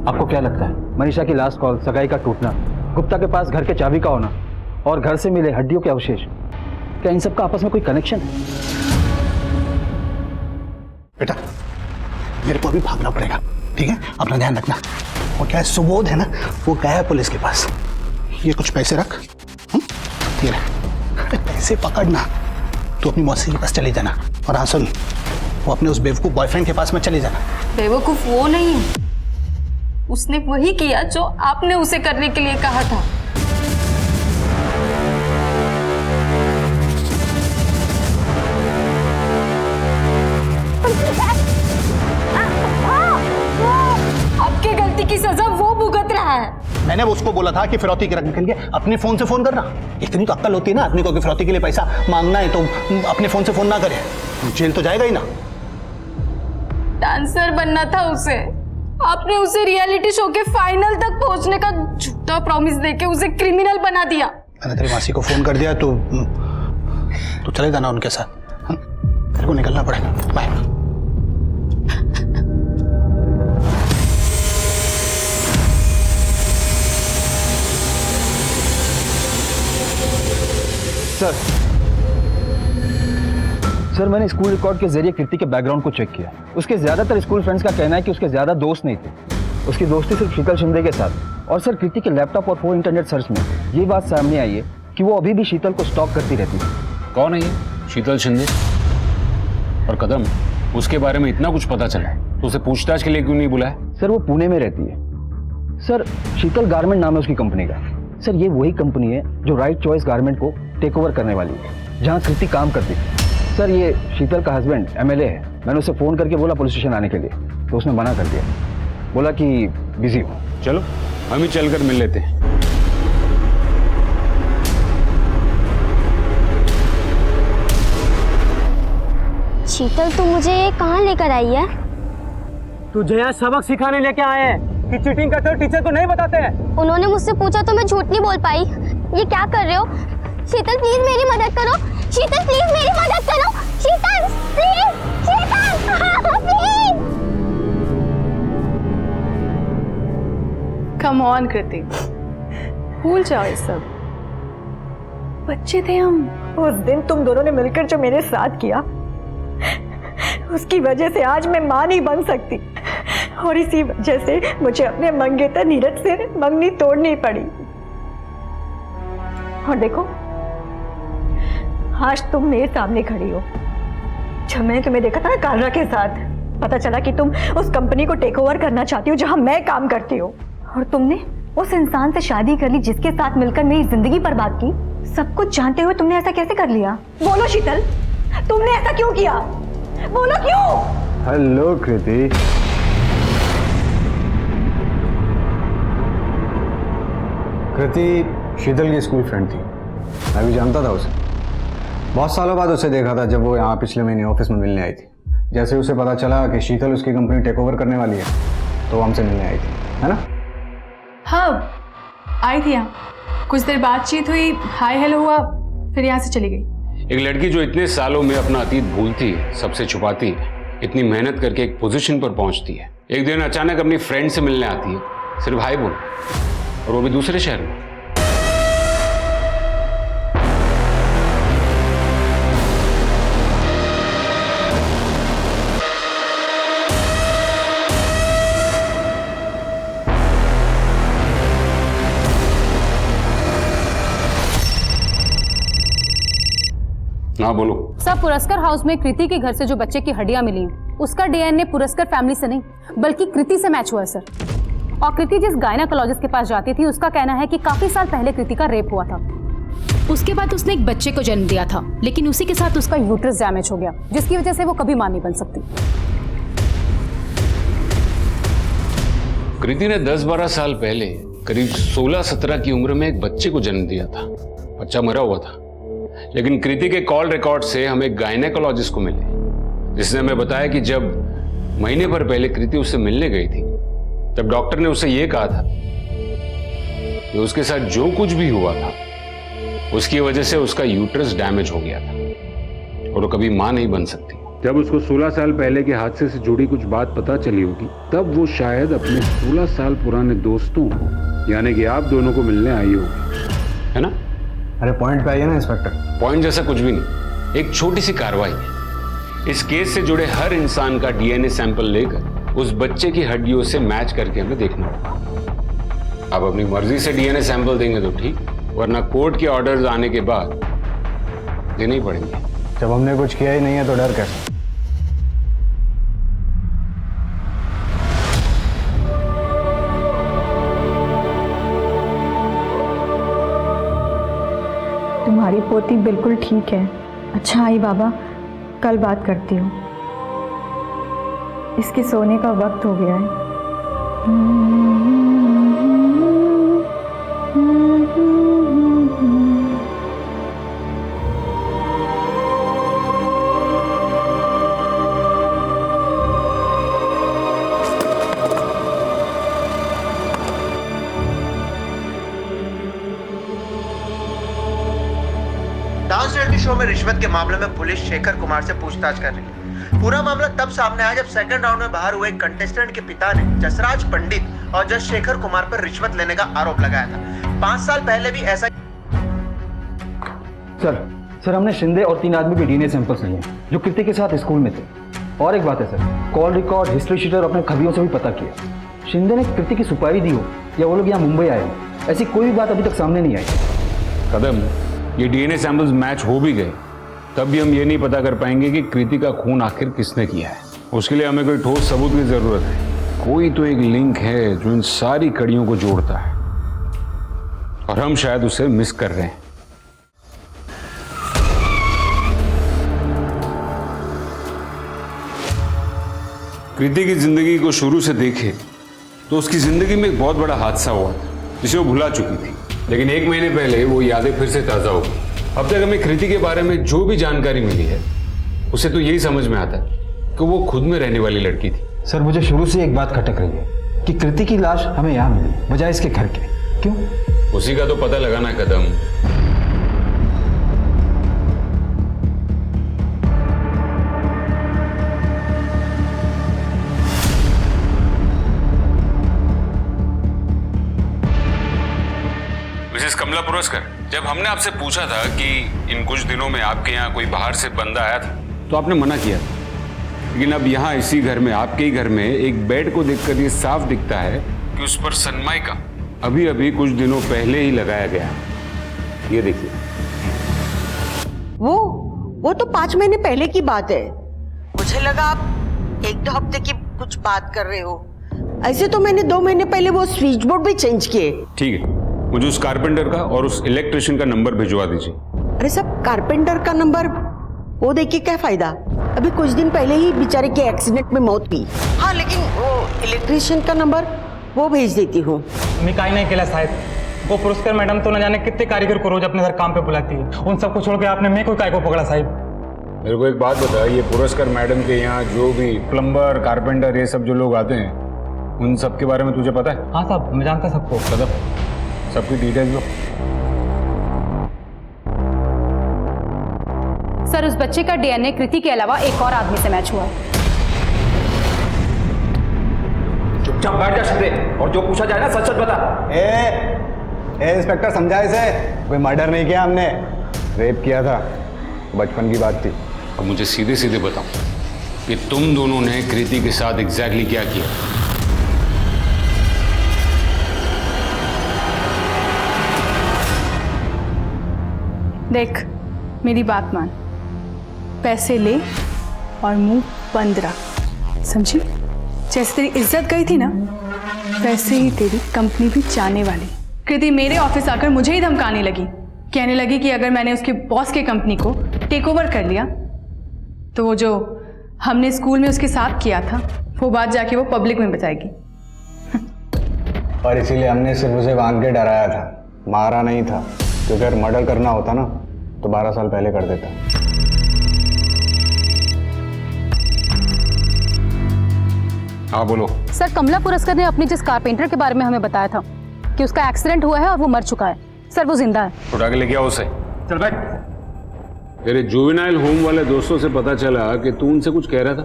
आपको क्या लगता है मनीषा की लास्ट कॉल, सगाई का टूटना, गुप्ता के पास घर के चाबी का होना और घर से मिले हड्डियों के अवशेष, क्या इन सब का आपस में कोई कनेक्शन है? बेटा मेरे को अभी भागना पड़ेगा, ठीक है? अपना ध्यान रखना। वो क्या है, सुबोध है ना, वो गया है पुलिस के पास। ये कुछ पैसे रख, ये रख, पैसे पकड़ना। तू अपनी मौसी के पास चली जाना। और हाँ सुन, वो अपने उस बेवकूफ बॉयफ्रेंड के पास मत चली जाना। बेवकूफ वो नहीं, उसने वही किया जो आपने उसे करने के लिए कहा था। आपकी गलती की सजा वो भुगत रहा है। मैंने उसको बोला था कि फिरौती की रकम के लिए अपने फोन से फोन करना। इतनी तो अक्ल होती है ना आदमी को कि फिरौती के लिए पैसा मांगना है तो अपने फोन से फोन ना करे, जेल तो जाएगा ही ना। डांसर बनना था उसे, आपने उसे रियलिटी शो के फाइनल तक पहुंचने का झूठा प्रॉमिस देके उसे क्रिमिनल बना दिया। मैंने तेरी मासी को फोन कर दिया तो चले जाना उनके साथ। तेरे को निकलना पड़ेगा। बाय। सर मैंने स्कूल रिकॉर्ड के जरिए कीर्ति के बैकग्राउंड को चेक किया। उसके ज्यादातर स्कूल फ्रेंड्स का कहना है कि उसके ज्यादा दोस्त नहीं थे। उसकी दोस्ती सिर्फ शीतल शिंदे के साथ। और सर कीर्ति के लैपटॉप और फोन इंटरनेट सर्च में ये बात सामने आई है कि वो अभी भी शीतल को स्टॉक करती रहती थी। कौन है ये शीतल शिंदे? और कदम, उसके बारे में इतना कुछ पता चला है तो उसे पूछताछ के लिए क्यों नहीं बुलाया? सर वो पुणे में रहती है। सर शीतल गारमेंट नाम है उसकी कंपनी का। सर ये वही कंपनी है जो राइट चॉइस गारमेंट को टेक ओवर करने वाली है, जहाँ कीर्ति काम करती थी। सर ये शीतल का हस्बैंड एमएलए है। मैंने उसे फोन करके बोला पुलिस स्टेशन आने के लिए, तो उसने मना कर दिया, बोला कि बिजी हो। चलो हम ही चलकर मिल लेते हैं। शीतल तू मुझे ये कहाँ लेकर आई है? तुझे यहाँ सबक सिखाने लेके आए हैं कि चीटिंग करते हो टीचर को नहीं बताते हैं। उन्होंने मुझसे पूछा तो मैं झूठ नहीं बोल पाई। ये क्या कर रहे हो? शीतल प्लीज मेरी मदद करो। शीतल प्लीज मेरी मदद करो। Sheetal please, Sheetal please. Come on Kriti, भूल जाओ ये सब, बच्चे थे हम। उस दिन तुम दोनों ने मिलकर जो मेरे साथ किया, उसकी वजह से आज मैं मां नहीं बन सकती। और इसी वजह से मुझे अपने मंगेतर नीरज से मंगनी तोड़नी पड़ी। और देखो आज तुम मेरे सामने खड़ी हो। जब मैंने तुम्हें देखा था ना कालरा के साथ, पता चला कि तुम उस कंपनी को टेक ओवर करना चाहती हो जहां मैं काम करती हूँ, और तुमने उस इंसान से शादी कर ली जिसके साथ मिलकर मेरी जिंदगी बर्बाद की। सब कुछ जानते हुए तुमने ऐसा कैसे कर लिया? बोलो शीतल, तुमने ऐसा क्यों किया? बोलो क्यों? हेलो कृति। कृति शीतल की स्कूल फ्रेंड थी, मैं भी जानता था उसे। बहुत सालों बाद उसे देखा था जब वो यहाँ पिछले महीने ऑफिस में मिलने आई थी। जैसे उसे पता चला कि शीतल उसकी कंपनी टेक ओवर करने वाली है तो हमसे मिलने आई थी, है ना? हाँ, आई थी यहाँ, कुछ देर बातचीत हुई, हाय हेलो हुआ, फिर यहाँ से चली गई। एक लड़की जो इतने सालों में अपना अतीत भूलती है, सबसे छुपाती है, इतनी मेहनत करके एक पोजीशन पर पहुंचती है, एक दिन अचानक अपनी फ्रेंड से मिलने आती है, सिर्फ भाई बोल, और वो भी दूसरे शहर में। हाँ बोलो। सब पुरस्कार हाउस में कृति के घर से जो बच्चे की हड्डियां मिली उसका डीएनए पुरस्कार फैमिली से नहीं बल्कि कृति से मैच हुआ है सर। और कृति जिस गायनेकोलॉजिस्ट के पास जाती थी उसका कहना है कि काफी साल पहले कृति का रेप हुआ था। उसके बाद उसने एक बच्चे को जन्म दिया था, लेकिन उसी के साथ उसका यूट्रस डैमेज हो गया, जिसकी वजह से वो कभी मां नहीं बन सकती। कृति ने 10-12 साल पहले करीब 16-17 की उम्र में एक बच्चे को जन्म दिया था। बच्चा मरा हुआ था, लेकिन कृति के कॉल रिकॉर्ड से हमें गायनेकोलॉजिस्ट को मिले, जिसने हमें बताया कि जब महीने भर पहले कृति उससे मिलने गई थी तब डॉक्टर ने उससे यह कहा था कि उसके साथ जो कुछ भी हुआ था उसकी वजह से उसका यूट्रस डैमेज हो गया था और वो कभी मां नहीं बन सकती। जब उसको 16 साल पहले के हादसे से जुड़ी कुछ बात पता चली होगी तब वो शायद अपने 16 साल पुराने दोस्तों को यानी कि आप दोनों को मिलने आई होगी, है ना? अरे पॉइंट पे आइए ना इंस्पेक्टर। पॉइंट जैसा कुछ भी नहीं, एक छोटी सी कार्रवाई है। इस केस से जुड़े हर इंसान का डीएनए सैंपल लेकर उस बच्चे की हड्डियों से मैच करके हमें देखना होगा। आप अपनी मर्जी से डीएनए सैंपल देंगे तो ठीक, वरना कोर्ट के ऑर्डर्स आने के बाद देने ही पड़ेंगे। जब हमने कुछ किया ही नहीं है तो डर कैसा? तुम्हारी पोती बिल्कुल ठीक है। अच्छा आई बाबा, कल बात करती हूँ, इसके सोने का वक्त हो गया है। डांस रियलिटी शो में रिश्वत के मामले में पुलिस शेखर कुमार से पूछताछ कर रही है। पूरा मामला तब सामने आया जब सेकंड राउंड में बाहर हुए कंटेस्टेंट के पिता ने जसराज पंडित और जज शेखर कुमार पर रिश्वत लेने का आरोप लगाया था। 5 साल पहले भी ऐसा। सर हमने शिंदे और 3 आदमी के डीएनए सैंपल्स लिए जो कृति के साथ स्कूल में थे। और एक बात है sir, call record, history sheeter अपने खबियों से भी पता किया। शिंदे ने कृति की सुपारी दी हो या वो लोग यहाँ मुंबई आए हो, ऐसी कोई भी बात अभी तक सामने नहीं आई। कदम, ये डीएनए सैंपल्स मैच हो भी गए तब भी हम ये नहीं पता कर पाएंगे कि कृति का खून आखिर किसने किया है। उसके लिए हमें कोई ठोस सबूत की जरूरत है। कोई तो एक लिंक है जो इन सारी कड़ियों को जोड़ता है और हम शायद उसे मिस कर रहे हैं। कृति की जिंदगी को शुरू से देखे तो उसकी जिंदगी में एक बहुत बड़ा हादसा हुआ था जिसे वो भुला चुकी थी, लेकिन 1 महीने पहले वो यादें फिर से ताजा हो गई। अब तक हमें कृति के बारे में जो भी जानकारी मिली है उसे तो यही समझ में आता है कि वो खुद में रहने वाली लड़की थी। सर मुझे शुरू से एक बात खटक रही है कि कृति की लाश हमें यहाँ मिली बजाय इसके घर के। क्यों? उसी का तो पता लगाना है कदम। मिसेस कमला पुरस्कार, जब हमने आपसे पूछा था कि इन कुछ दिनों में आपके यहाँ कोई बाहर से बंदा आया था तो आपने मना किया था, लेकिन अब यहाँ इसी घर में, आपके ही घर में एक बेड को देखकर ये साफ दिखता है कि उस पर सनमाइका अभी अभी कुछ दिनों पहले ही लगाया गया। ये देखिए। वो तो 5 महीने पहले की बात है। मुझे लगा आप एक दो हफ्ते की कुछ बात कर रहे हो? ऐसे तो मैंने 2 महीने पहले वो स्विच बोर्ड भी चेंज किए। ठीक है, मुझे उस कारपेंटर का और उस इलेक्ट्रिशियन का नंबर भिजवा दीजिए। अरे सब कारपेंटर का नंबर वो देखिए क्या फायदा, अभी कुछ दिन पहले ही बेचारे के एक्सीडेंट में मौत हुई। हाँ लेकिन वो इलेक्ट्रिशियन का नंबर वो भेज देती हूँ। मैं काही नहीं केला साहेब, वो पुरस्कार मैडम तो न जाने कितने कारीगर को रोज अपने घर काम पे बुलाती है, उन सबको छोड़ के आपने मैं कोई काय को पकड़ा साहब? मेरे को एक बात बता, ये पुरस्कार मैडम के यहाँ जो भी प्लम्बर, कारपेंटर, ये सब जो लोग आते हैं, उन सब के बारे में तुझे पता है? हाँ साहब, मैं जानता सबको। सबकी डिटेल्स दो। सर, उस बच्चे का डीएनए कृति के अलावा एक और आदमी से मैच हुआ है। चुपचाप बैठ जा सीधे, और जो पूछा जाए ना सच सच बता। ए इंस्पेक्टर, समझा इसे, कोई मर्डर नहीं किया हमने, रेप किया था, बचपन की बात थी। अब मुझे सीधे सीधे बताओ कि तुम दोनों ने कृति के साथ एग्जैक्टली क्या किया? देख, मेरी बात मान, पैसे ले और मुंह बंद रख, समझी? जैसे तेरी इज्जत गई थी ना, वैसे ही तेरी कंपनी भी जाने वाली। कृति मेरे ऑफिस आकर मुझे ही धमकाने लगी, कहने लगी कि अगर मैंने उसके बॉस के कंपनी को टेक ओवर कर लिया तो वो जो हमने स्कूल में उसके साथ किया था वो बात जाके वो पब्लिक में बताएगी। और इसीलिए हमने सिर्फ उसे बांध के डराया था, मारा नहीं था, क्योंकि अगर मर्डर करना होता ना तो 12 साल पहले कर देता। हाँ बोलो। सर, कमला पुरस्कार ने अपने जिस कारपेंटर के बारे में हमें बताया था कि उसका एक्सीडेंट हुआ है और वो मर चुका है, सर वो जिंदा है। उठा के लेके आओ उसे। चल बैठ। तेरे जुवेनाइल होम वाले दोस्तों से पता चला कि तू उनसे कुछ कह रहा था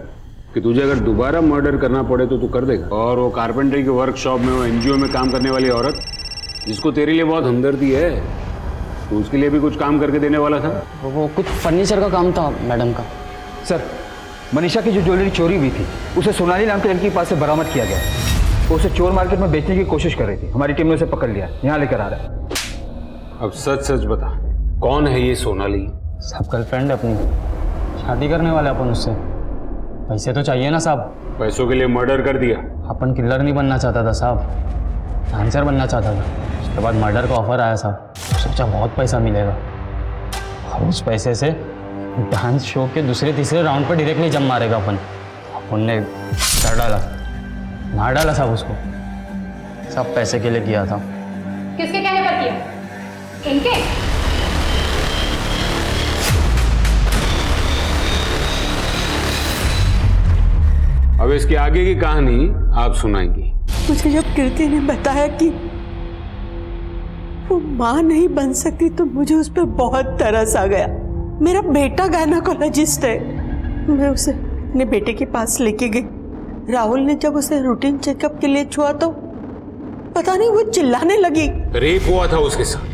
कि तुझे अगर दोबारा मर्डर करना पड़े तो तू कर देगा। और वो कारपेंटरी के वर्कशॉप में, वो एनजीओ में काम करने वाली औरत जिसको तेरे लिए बहुत हमदर्दी है, तो उसके लिए भी कुछ काम करके देने वाला था। वो कुछ फर्नीचर का काम था मैडम का। सर, मनीषा की जो ज्वेलरी चोरी हुई थी उसे सोनाली नाम की लड़की के पास से बरामद किया गया। वो उसे चोर मार्केट में बेचने की कोशिश कर रही थी, हमारी टीम ने उसे पकड़ लिया, यहाँ लेकर आ रहा है। अब सच सच बता, कौन है ये सोनाली? सब गर्लफ्रेंड है अपनी, शादी करने वाले अपन उससे। पैसे तो चाहिए ना साहब। पैसों के लिए मर्डर कर दिया? अपन किलर नहीं बनना चाहता था साहब, डांसर बनना चाहता था। उसके बाद मर्डर का ऑफर आया साहब, सोचा बहुत पैसा मिलेगा, और उस पैसे से डांस शो के दूसरे तीसरे राउंड पर डायरेक्टली जम मारेगा अपन ने कर डाला, मार डाला साहब उसको। सब पैसे के लिए किया था। किसके कहने पर किया? इनके? अब इसके आगे की कहानी आप सुनाएंगी। मुझे जब कृति ने बताया कि वो माँ नहीं बन सकती तो मुझे उस पर बहुत तरस आ गया। मेरा बेटा गायनेकोलॉजिस्ट है, मैं उसे अपने बेटे के पास लेके गई। राहुल ने जब उसे रूटीन चेकअप के लिए छुआ तो पता नहीं वो चिल्लाने लगी। रेप हुआ था उसके साथ?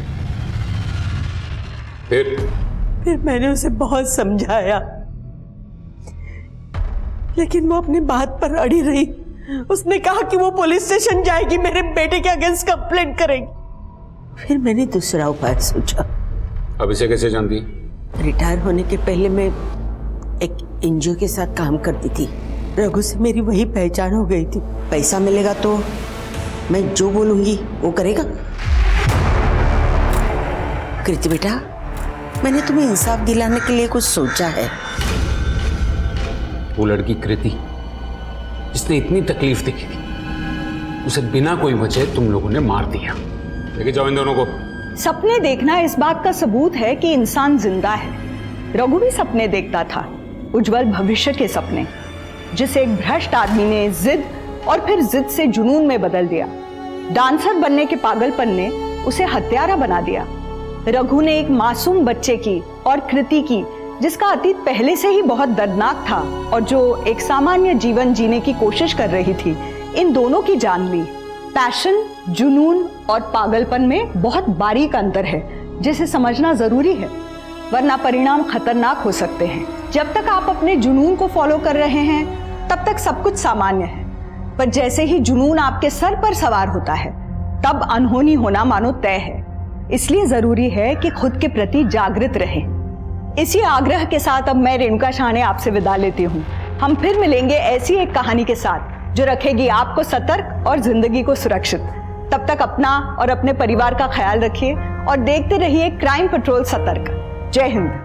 फिर मैंने उसे बहुत समझाया, लेकिन वो अपनी बात पर अड़ी रही। उसने कहा कि वो पुलिस स्टेशन जाएगी, मेरे बेटे के अगेंस्ट कंप्लेंट करेगी। फिर मैंने दूसरा उपाय सोचा। अब इसे कैसे जानती? रिटायर होने के पहले मैं एक एनजीओ के साथ काम करती थी। रघु से मेरी वही पहचान हो गई थी। पैसा मिलेगा तो मैं जो बोलूंगी वो करेगा। कृति बेटा, मैंने तुम्हें इंसाफ दिलाने के लिए कुछ सोचा है। वो लड़की कृति जिसने इतनी तकलीफ देखी थी, उसे बिना कोई वजह तुम लोगों ने मार दिया। लेके जाओ इन दोनों को। सपने देखना इस बात का सबूत है कि इंसान जिंदा है। रघु भी सपने देखता था, उज्जवल भविष्य के सपने, जिसे एक भ्रष्ट आदमी ने जिद और फिर जिद से जुनून में बदल दिया। डांसर बनने के पागलपन ने उसे हत्यारा बना दिया। रघु ने एक मासूम बच्चे की और कृति की, जिसका अतीत पहले से ही बहुत दर्दनाक था और जो एक सामान्य जीवन जीने की कोशिश कर रही थी, इन दोनों की जान ली। पैशन, जुनून और पागलपन में बहुत बारीक अंतर है, जिसे समझना जरूरी है, वरना परिणाम खतरनाक हो सकते हैं। जब तक आप अपने जुनून को फॉलो कर रहे हैं तब तक सब कुछ सामान्य है, पर जैसे ही जुनून आपके सर पर सवार होता है तब अनहोनी होना मानो तय है। इसलिए जरूरी है कि खुद के प्रति जागृत रहें। इसी आग्रह के साथ अब मैं रेणुका शाहने आपसे विदा लेती हूँ। हम फिर मिलेंगे ऐसी एक कहानी के साथ जो रखेगी आपको सतर्क और जिंदगी को सुरक्षित। तब तक अपना और अपने परिवार का ख्याल रखिए और देखते रहिए क्राइम पेट्रोल सतर्क। जय हिंद।